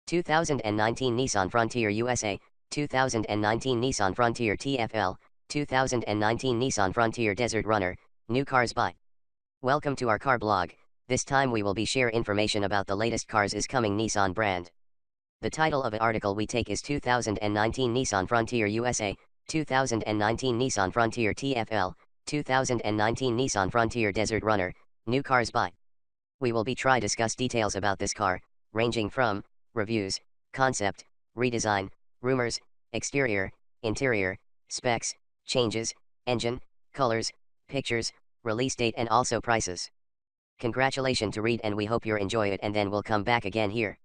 2019 Nissan Frontier USA, 2019 Nissan Frontier TFL, 2019 Nissan Frontier Desert Runner, new cars by. Welcome to our car blog. This time we will be share information about the latest cars is coming Nissan brand. The title of an article we take is 2019 Nissan Frontier USA, 2019 Nissan Frontier TFL, 2019 Nissan Frontier Desert Runner, new cars by. We will be try discuss details about this car, ranging from reviews, concept, redesign, rumors, exterior, interior, specs, changes, engine, colors, pictures, release date and also prices. Congratulations to read and we hope you enjoy it and then we'll come back again here.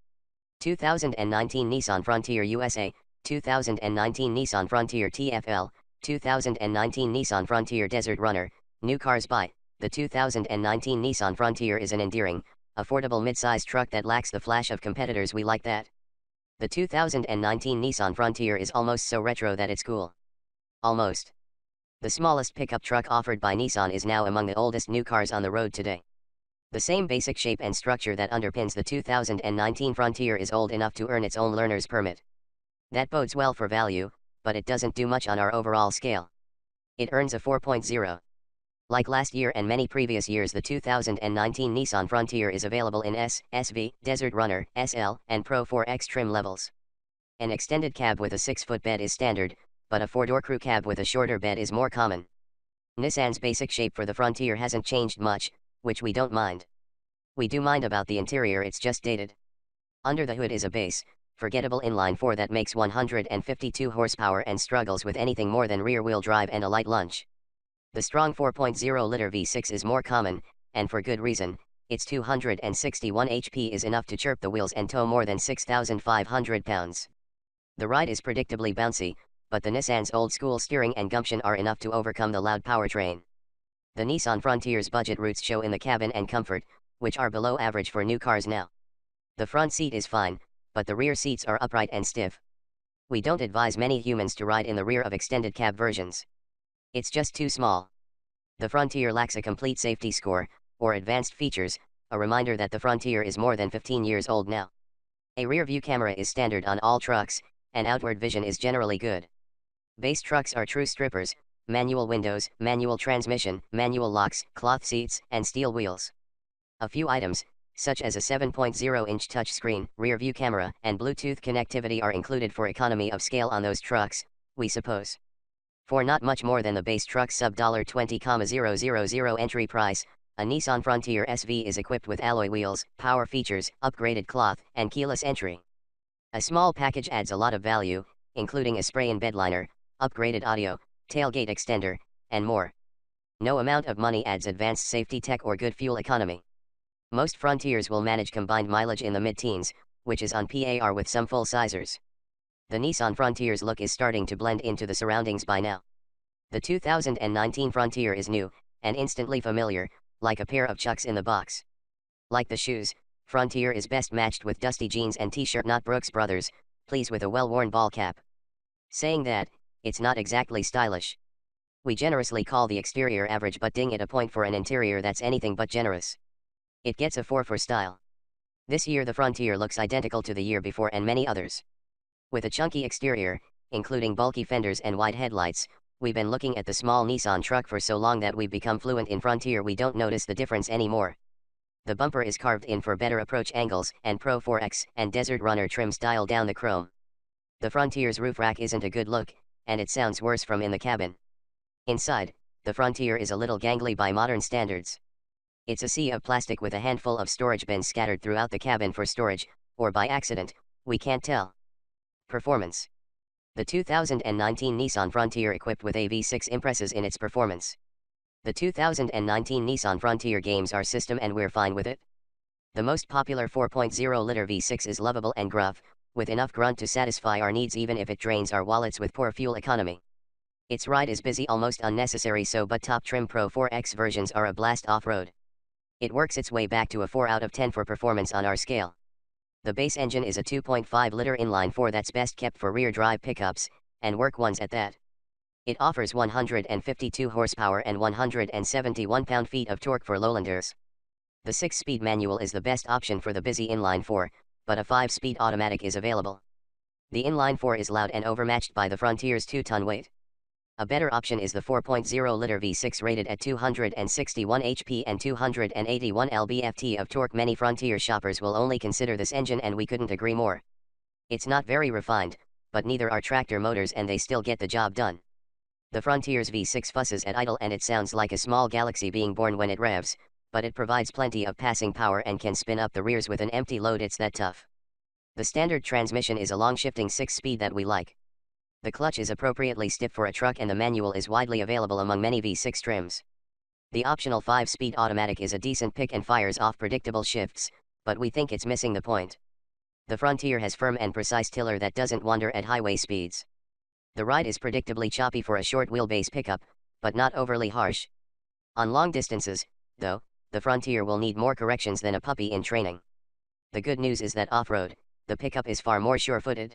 2019 Nissan Frontier USA, 2019 Nissan Frontier TFL, 2019 Nissan Frontier Desert Runner, new cars by. The 2019 Nissan Frontier is an endearing, affordable mid-size truck that lacks the flash of competitors we like that. The 2019 Nissan Frontier is almost so retro that it's cool. Almost. The smallest pickup truck offered by Nissan is now among the oldest new cars on the road today. The same basic shape and structure that underpins the 2019 Frontier is old enough to earn its own learner's permit. That bodes well for value, but it doesn't do much on our overall scale. It earns a 4.0. Like last year and many previous years, the 2019 Nissan Frontier is available in S, SV, Desert Runner, SL, and Pro 4X trim levels. An extended cab with a 6-foot bed is standard, but a 4-door crew cab with a shorter bed is more common. Nissan's basic shape for the Frontier hasn't changed much, which we don't mind. We do mind about the interior, it's just dated. Under the hood is a base, forgettable inline-4 that makes 152 horsepower and struggles with anything more than rear-wheel drive and a light lunch. The strong 4.0-liter V6 is more common, and for good reason. Its 261 HP is enough to chirp the wheels and tow more than 6,500 pounds. The ride is predictably bouncy, but the Nissan's old-school steering and gumption are enough to overcome the loud powertrain. The Nissan Frontier's budget roots show in the cabin and comfort, which are below average for new cars now. The front seat is fine, but the rear seats are upright and stiff. We don't advise many humans to ride in the rear of extended cab versions. It's just too small. The Frontier lacks a complete safety score, or advanced features, a reminder that the Frontier is more than 15 years old now. A rear view camera is standard on all trucks, and outward vision is generally good. Base trucks are true strippers, manual windows, manual transmission, manual locks, cloth seats, and steel wheels. A few items, such as a 7.0-inch touchscreen, rear view camera, and Bluetooth connectivity are included for economy of scale on those trucks, we suppose. For not much more than the base truck's sub $20,000 entry price, a Nissan Frontier SV is equipped with alloy wheels, power features, upgraded cloth, and keyless entry. A small package adds a lot of value, including a spray-in bed liner, upgraded audio, tailgate extender, and more. No amount of money adds advanced safety tech or good fuel economy. Most Frontiers will manage combined mileage in the mid-teens, which is on par with some full-sizers. The Nissan Frontier's look is starting to blend into the surroundings by now. The 2019 Frontier is new, and instantly familiar, like a pair of Chucks in the box. Like the shoes, Frontier is best matched with dusty jeans and t-shirt, not Brooks Brothers, please, with a well-worn ball cap. Saying that, it's not exactly stylish. We generously call the exterior average but ding it a point for an interior that's anything but generous. It gets a 4 for style. This year the Frontier looks identical to the year before and many others. With a chunky exterior, including bulky fenders and wide headlights, we've been looking at the small Nissan truck for so long that we've become fluent in Frontier we don't notice the difference anymore. The bumper is carved in for better approach angles, and Pro 4X and Desert Runner trims dial down the chrome. The Frontier's roof rack isn't a good look, and it sounds worse from in the cabin. Inside, the Frontier is a little gangly by modern standards. It's a sea of plastic with a handful of storage bins scattered throughout the cabin for storage, or by accident, we can't tell. Performance. The 2019 Nissan Frontier equipped with a V6 impresses in its performance. The 2019 Nissan Frontier games our system and we're fine with it. The most popular 4.0-liter V6 is lovable and gruff, with enough grunt to satisfy our needs even if it drains our wallets with poor fuel economy. Its ride is busy, almost unnecessary so, but top trim Pro 4X versions are a blast off-road. It works its way back to a 4 out of 10 for performance on our scale. The base engine is a 2.5-liter inline-4 that's best kept for rear-drive pickups, and work ones at that. It offers 152 horsepower and 171 pound-feet of torque for lowlanders. The 6-speed manual is the best option for the busy inline-4, but a 5-speed automatic is available. The inline-4 is loud and overmatched by the Frontier's 2-ton weight. A better option is the 4.0-liter V6 rated at 261 HP and 281 lb-ft of torque. Many Frontier shoppers will only consider this engine, and we couldn't agree more. It's not very refined, but neither are tractor motors, and they still get the job done. The Frontier's V6 fusses at idle, and it sounds like a small galaxy being born when it revs, but it provides plenty of passing power and can spin up the rears with an empty load. It's that tough. The standard transmission is a long-shifting 6-speed that we like. The clutch is appropriately stiff for a truck, and the manual is widely available among many V6 trims. The optional 5-speed automatic is a decent pick and fires off predictable shifts, but we think it's missing the point. The Frontier has firm and precise tiller that doesn't wander at highway speeds. The ride is predictably choppy for a short wheelbase pickup, but not overly harsh. On long distances, though, the Frontier will need more corrections than a puppy in training. The good news is that off-road, the pickup is far more sure-footed.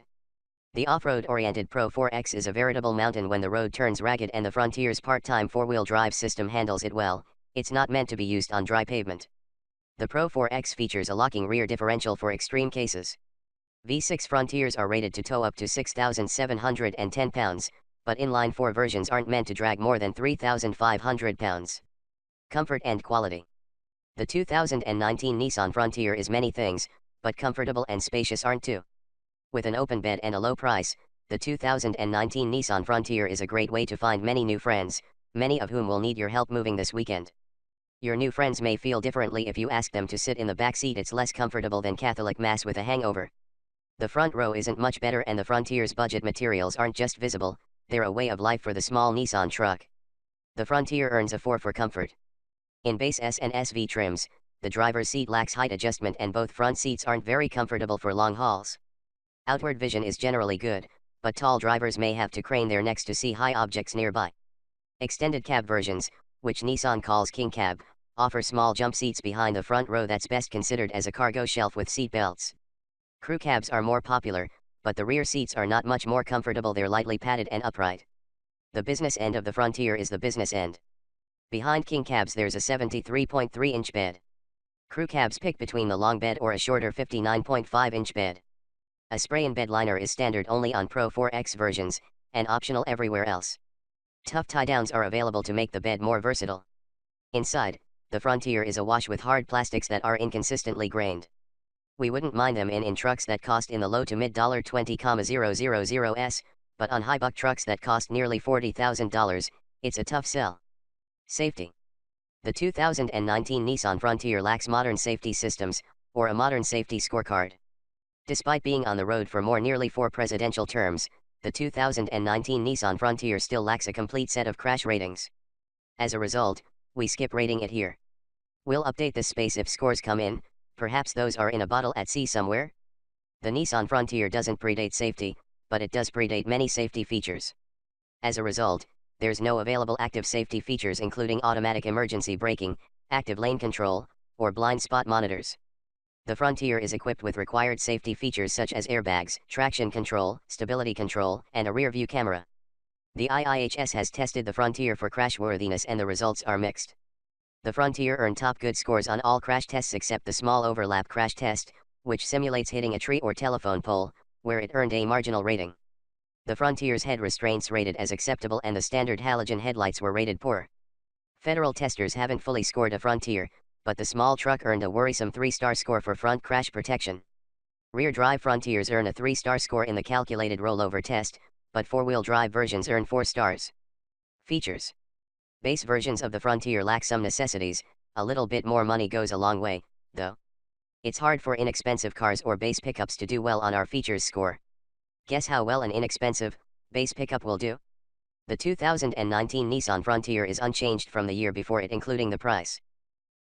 The off-road-oriented Pro 4X is a veritable mountain when the road turns ragged, and the Frontier's part-time 4-wheel drive system handles it well. It's not meant to be used on dry pavement. The Pro 4X features a locking rear differential for extreme cases. V6 Frontiers are rated to tow up to 6,710 pounds, but inline-4 versions aren't meant to drag more than 3,500 pounds. Comfort and quality. The 2019 Nissan Frontier is many things, but comfortable and spacious aren't too. With an open bed and a low price, the 2019 Nissan Frontier is a great way to find many new friends, many of whom will need your help moving this weekend. Your new friends may feel differently if you ask them to sit in the back seat. It's less comfortable than Catholic Mass with a hangover. The front row isn't much better, and the Frontier's budget materials aren't just visible, they're a way of life for the small Nissan truck. The Frontier earns a 4 for comfort. In base S and SV trims, the driver's seat lacks height adjustment, and both front seats aren't very comfortable for long hauls. Outward vision is generally good, but tall drivers may have to crane their necks to see high objects nearby. Extended cab versions, which Nissan calls King Cab, offer small jump seats behind the front row that's best considered as a cargo shelf with seat belts. Crew cabs are more popular, but the rear seats are not much more comfortable. They're lightly padded and upright. The business end of the Frontier is the business end. Behind King Cabs there's a 73.3-inch bed. Crew cabs pick between the long bed or a shorter 59.5-inch bed. A spray-in bed liner is standard only on Pro 4X versions, and optional everywhere else. Tough tie-downs are available to make the bed more versatile. Inside, the Frontier is awash with hard plastics that are inconsistently grained. We wouldn't mind them in trucks that cost in the low to mid $20,000s, but on high buck trucks that cost nearly $40,000, it's a tough sell. Safety. The 2019 Nissan Frontier lacks modern safety systems, or a modern safety scorecard. Despite being on the road for nearly 4 presidential terms, the 2019 Nissan Frontier still lacks a complete set of crash ratings. As a result, we skip rating it here. We'll update this space if scores come in, perhaps those are in a bottle at sea somewhere. The Nissan Frontier doesn't predate safety, but it does predate many safety features. As a result, there's no available active safety features including automatic emergency braking, active lane control, or blind spot monitors. The Frontier is equipped with required safety features such as airbags, traction control, stability control, and a rear-view camera. The IIHS has tested the Frontier for crashworthiness, and the results are mixed. The Frontier earned top good scores on all crash tests except the small overlap crash test, which simulates hitting a tree or telephone pole, where it earned a marginal rating. The Frontier's head restraints rated as acceptable, and the standard halogen headlights were rated poor. Federal testers haven't fully scored a Frontier, but the small truck earned a worrisome 3-star score for front crash protection. Rear drive Frontiers earn a 3-star score in the calculated rollover test, but 4-wheel drive versions earn 4 stars. Features. Base versions of the Frontier lack some necessities. A little bit more money goes a long way, though. It's hard for inexpensive cars or base pickups to do well on our features score. Guess how well an inexpensive base pickup will do? The 2019 Nissan Frontier is unchanged from the year before it, including the price.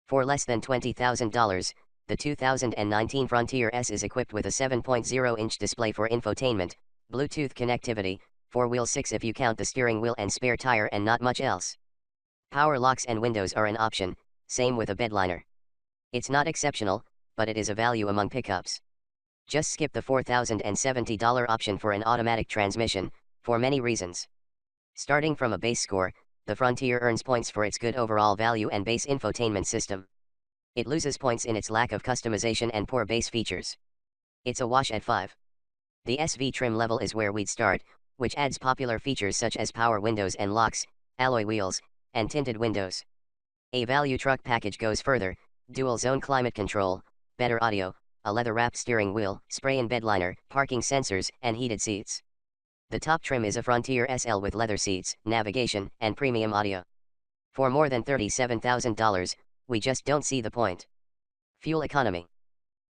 For less than $20,000, the 2019 Frontier S is equipped with a 7.0-inch display for infotainment, Bluetooth connectivity, 4-wheel 6 if you count the steering wheel and spare tire, and not much else. Power locks and windows are an option, same with a bed liner. It's not exceptional, but it is a value among pickups. Just skip the $4,070 option for an automatic transmission, for many reasons. Starting from a base score, the Frontier earns points for its good overall value and base infotainment system. It loses points in its lack of customization and poor base features. It's a wash at 5. The SV trim level is where we'd start, which adds popular features such as power windows and locks, alloy wheels, and tinted windows. A value truck package goes further: dual zone climate control, better audio, a leather-wrapped steering wheel, spray-in bed liner, parking sensors, and heated seats. The top trim is a Frontier SL with leather seats, navigation, and premium audio. For more than $37,000, we just don't see the point. Fuel economy.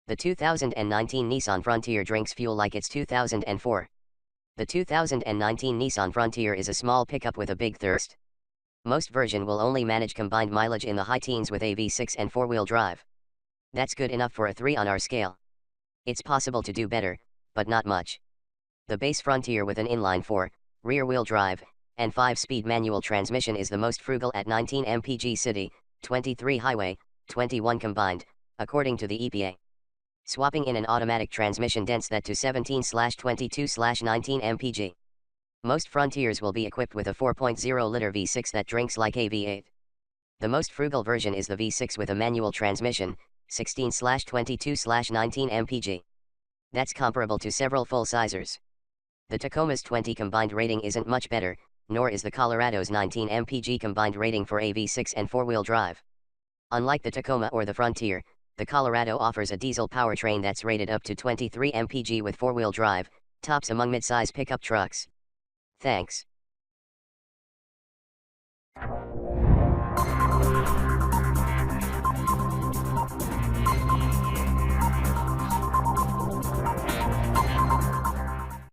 The 2019 Nissan Frontier drinks fuel like it's 2004. The 2019 Nissan Frontier is a small pickup with a big thirst. Most version will only manage combined mileage in the high teens with a V6 and 4-wheel drive. That's good enough for a 3 on our scale. It's possible to do better, but not much. The base Frontier with an inline 4, rear-wheel drive, and 5-speed manual transmission is the most frugal at 19 mpg city, 23 highway, 21 combined, according to the EPA. Swapping in an automatic transmission dents that to 17/22/19 mpg. Most Frontiers will be equipped with a 4.0-liter V6 that drinks like a V8. The most frugal version is the V6 with a manual transmission, 16/22/19 mpg. That's comparable to several full-sizers. The Tacoma's 20 combined rating isn't much better, nor is the Colorado's 19 mpg combined rating for a V6 and 4-wheel drive. Unlike the Tacoma or the Frontier, the Colorado offers a diesel powertrain that's rated up to 23 mpg with 4-wheel drive, tops among mid-size pickup trucks. Thanks.